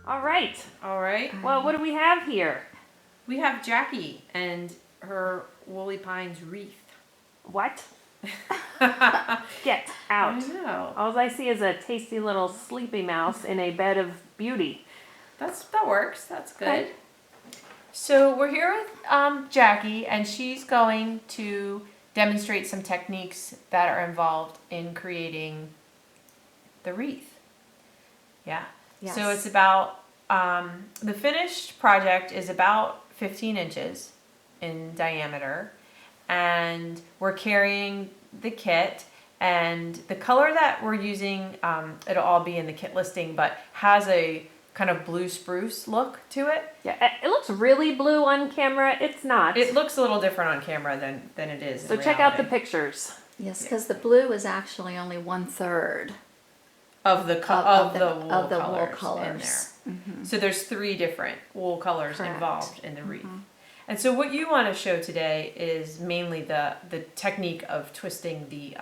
All right. All right. Well, what do we have here? We have Jackie and her Woolly Pines wreath. What? Get out. I know. All I see is a tasty little sleepy mouse in a bed of beauty. That works. That's good. Okay. So we're here with Jackie, and she's going to demonstrate some techniques that are involved in creating the wreath. Yeah. Yes. So it's about, the finished project is about 15 inches in diameter, and we're carrying the kit, and the color that we're using, it'll all be in the kit listing, but has a kind of blue spruce look to it. Yeah, it looks really blue on camera. It's not. It looks a little different on camera than it is. So in check out the reality. pictures. Yes, because the blue is actually only 1/3 of the wool colors colors in there. So there's 3 different wool colors Correct. involved in the wreath. And so what you want to show today is mainly the technique of twisting the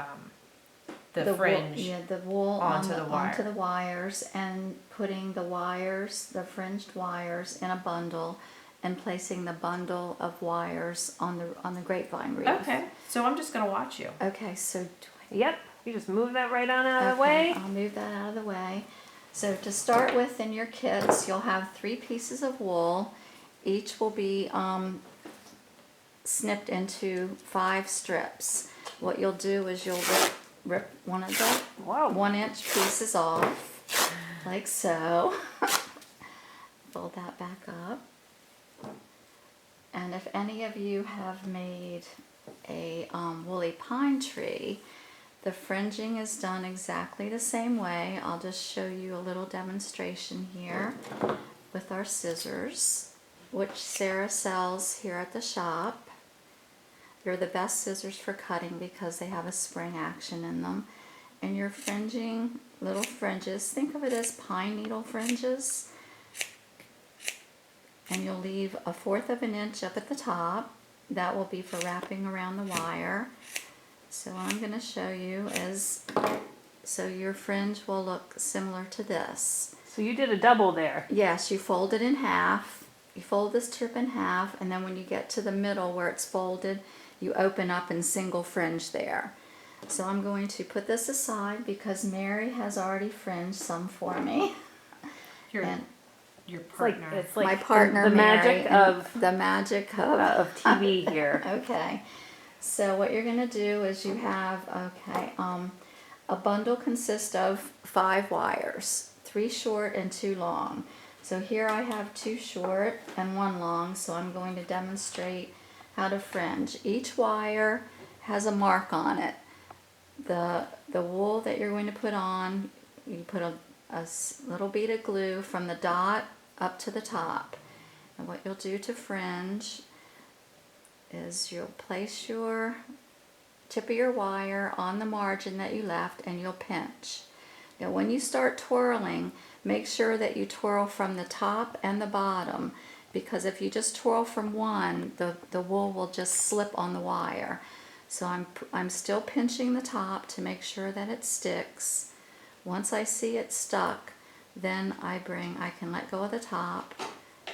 fringe. The wool onto the wire. onto the wires, and putting the wires, the fringed wires, in a bundle, and placing the bundle of wires on the grapevine wreath. Okay, so I'm just gonna watch you. Okay, so Yep. You just move that right on out of the way. I'll move that out of the way. So to start with, in your kits, you'll have 3 pieces of wool. Each will be snipped into 5 strips. What you'll do is you'll rip one of the Whoa. 1-inch pieces off, like so. Fold that back up. And if any of you have made a woolly pine tree, the fringing is done exactly the same way. I'll just show you a little demonstration here with our scissors, which Sarah sells here at the shop. They're the best scissors for cutting because they have a spring action in them. And you're fringing little fringes. Think of it as pine needle fringes. And you'll leave 1/4 of an inch up at the top. That will be for wrapping around the wire. So what I'm going to show you is, so your fringe will look similar to this. So you did a double there. Yes, you fold it in half. You fold this strip in half, and then when you get to the middle where it's folded, you open up and single fringe there. So I'm going to put this aside because Mary has already fringed some for me. Your It's like partner. it's like My partner, the Mary, magic and of the magic of TV here. Okay, so what you're going to do is you have, a bundle consists of 5 wires, 3 short and 2 long. So here I have 2 short and 1 long, so I'm going to demonstrate how to fringe. Each wire has a mark on it. The wool that you're going to put on, you put a little bead of glue from the dot up to the top. And what you'll do to fringe is you'll place your tip of your wire on the margin that you left, and you'll pinch. Now when you start twirling, make sure that you twirl from the top and the bottom, because if you just twirl from one, the wool will just slip on the wire. So I'm still pinching the top to make sure that it sticks. Once I see it stuck, then I can let go of the top,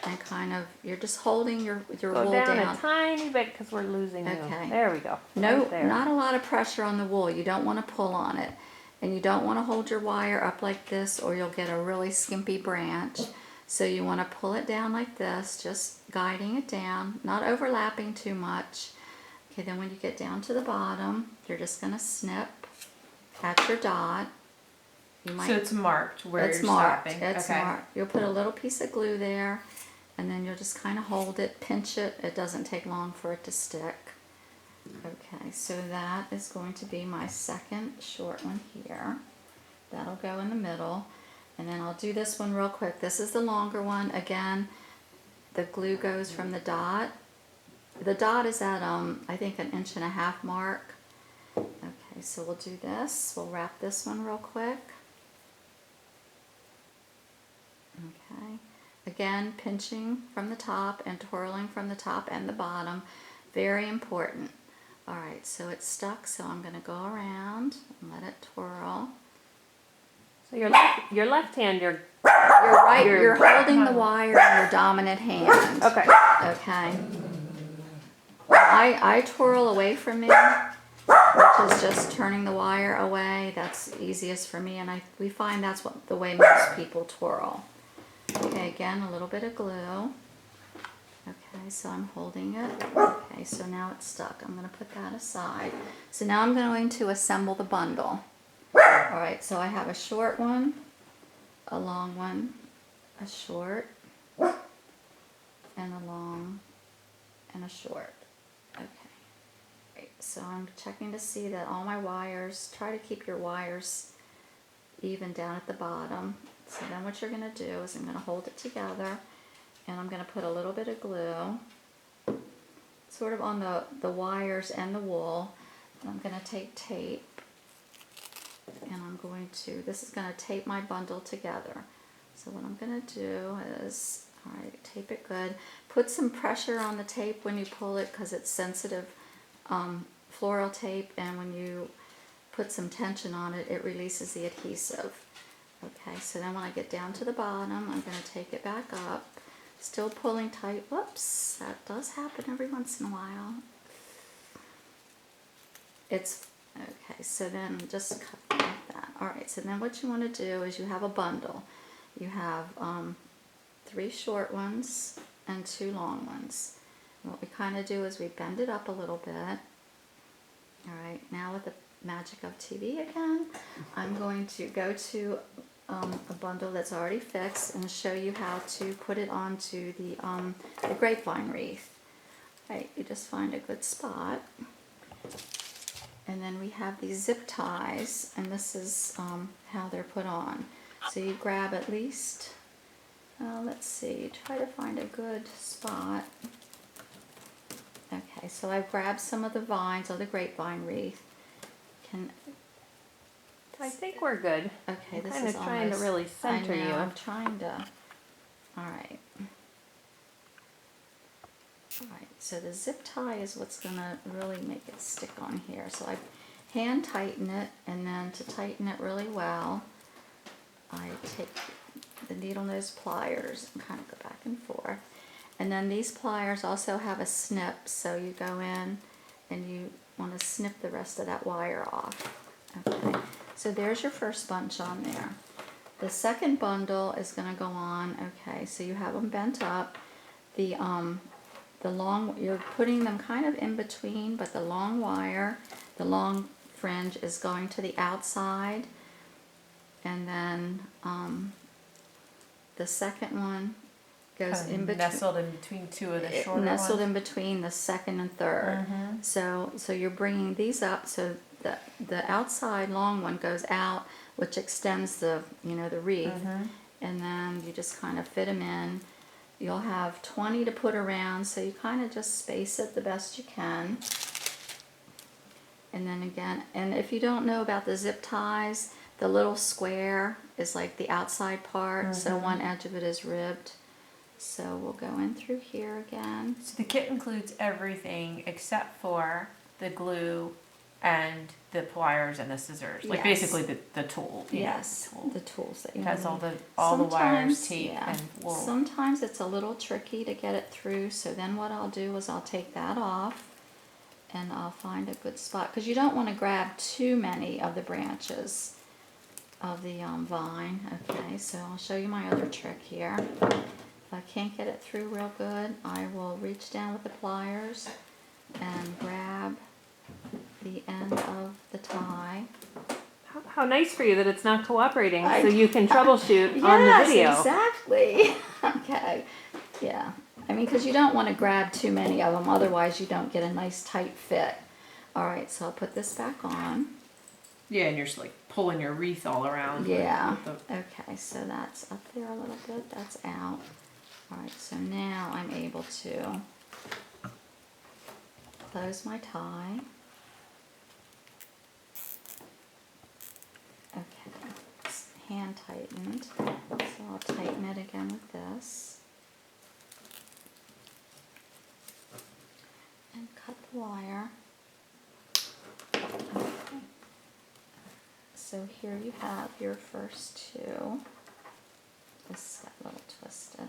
and kind of, you're just holding your Go wool down down. a tiny bit because we're losing you. Okay. There we go. No, Right there. not a lot of pressure on the wool. You don't want to pull on it. And you don't want to hold your wire up like this, or you'll get a really skimpy branch. So you want to pull it down like this, just guiding it down, not overlapping too much. Okay, then when you get down to the bottom, you're just going to snip at your dot. You might, So it's marked where it's you're marked. stopping. It's okay. marked. You'll put a little piece of glue there, and then you'll just kind of hold it, pinch it. It doesn't take long for it to stick. Okay, so that is going to be my second short one here. That'll go in the middle. And then I'll do this one real quick. This is the longer one. Again, the glue goes from the dot. The dot is at, I think, 1.5 inch mark. Okay, so we'll do this. We'll wrap this one real quick. Okay, again, pinching from the top and twirling from the top and the bottom. Very important. All right, so it's stuck, so I'm going to go around and let it twirl. So your left hand, you're You're holding the wire in your dominant hand. Okay. Okay. I twirl away from me, which is just turning the wire away. That's easiest for me, and we find that's the way most people twirl. Okay, again, a little bit of glue. Okay, so I'm holding it. Okay, so now it's stuck. I'm going to put that aside. So now I'm going to assemble the bundle. All right, so I have a short one, a long one, a short, and a long, and a short. Okay, right, so I'm checking to see that all my wires, try to keep your wires even down at the bottom. So then what you're going to do is I'm going to hold it together, and I'm going to put a little bit of glue sort of on the wires and the wool. And I'm going to take tape, and I'm going to, this is going to tape my bundle together. So what I'm going to do is, all right, tape it good. Put some pressure on the tape when you pull it because it's sensitive floral tape, and when you put some tension on it, it releases the adhesive. Okay, so then when I get down to the bottom, I'm going to take it back up, still pulling tight. Whoops, that does happen every once in a while. It's okay, so then just cut like that. All right, so then what you want to do is you have a bundle. You have 3 short ones and 2 long ones. And what we kind of do is we bend it up a little bit. All right, now with the magic of TV again, I'm going to go to a bundle that's already fixed and show you how to put it onto the grapevine wreath. Right, you just find a good spot. And then we have these zip ties, and this is how they're put on. So you grab at least, let's see, try to find a good spot. Okay, so I've grabbed some of the vines of the grapevine wreath. I think we're good. Okay, I'm this kind is of trying to almost, really center I know, you. I'm trying to, all right. All right, so the zip tie is what's going to really make it stick on here. So I hand tighten it, and then to tighten it really well, I take the needle nose pliers and kind of go back and forth. And then these pliers also have a snip, so you go in and you want to snip the rest of that wire off. Okay, so there's your first bunch on there. The second bundle is going to go on. Okay, so you have them bent up. The long, you're putting them kind of in between, but the long wire, the long fringe is going to the outside, and then the second one goes Kind of in between. nestled in between 2 of the shorter ones. Nestled in between the second and third. So you're bringing these up, so the outside long one goes out, which extends the the wreath, and then you just kind of fit them in. You'll have 20 to put around, so you kind of just space it the best you can. And then again, and if you don't know about the zip ties, the little square is like the outside part, so one edge of it is ribbed. So we'll go in through here again. So the kit includes everything except for the glue and the pliers and the scissors. Like Yes. basically the tool. Yes, Tool. the tools that you It has need. all the wires, Sometimes, tape, yeah. and wool. Sometimes it's a little tricky to get it through, so then what I'll do is I'll take that off and I'll find a good spot, because you don't want to grab too many of the branches of the vine. Okay, so I'll show you my other trick here. If I can't get it through real good, I will reach down with the pliers and grab the end of the tie. How nice for you that it's not cooperating, so you can troubleshoot on the Yes, video. exactly. Okay, yeah. I mean, because you don't want to grab too many of them, otherwise you don't get a nice tight fit. All right, so I'll put this back on. Yeah, and you're just like pulling your wreath all around. Yeah. with the- Okay, so that's up there a little bit. That's out. All right, so now I'm able to close my tie. Okay, it's hand tightened, so I'll tighten it again with this. And cut the wire. Okay. So here you have your first 2. this got a little twisted.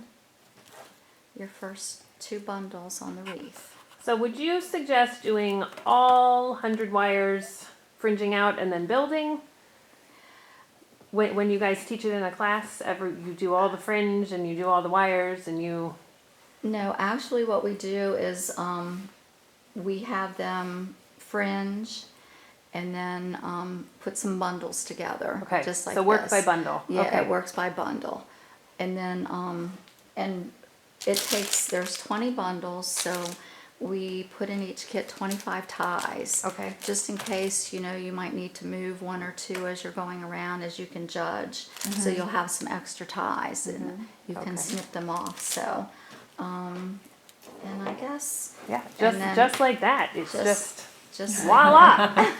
Your first 2 bundles on the wreath. So would you suggest doing all 100 wires fringing out and then building? When you guys teach it in a class, you do all the fringe and you do all the wires and you... No, actually what we do is we have them fringe and then put some bundles together. Okay, Just like so work this. by bundle. Yeah, Okay. it works by bundle. And then, and it takes, there's 20 bundles, so we put in each kit 25 ties. Okay. Just in case, you know, you might need to move 1 or 2 as you're going around, as you can judge. So you'll have some extra ties and you can Okay. snip them off, so. And I guess Yeah, And then just like that. It's just just like voila.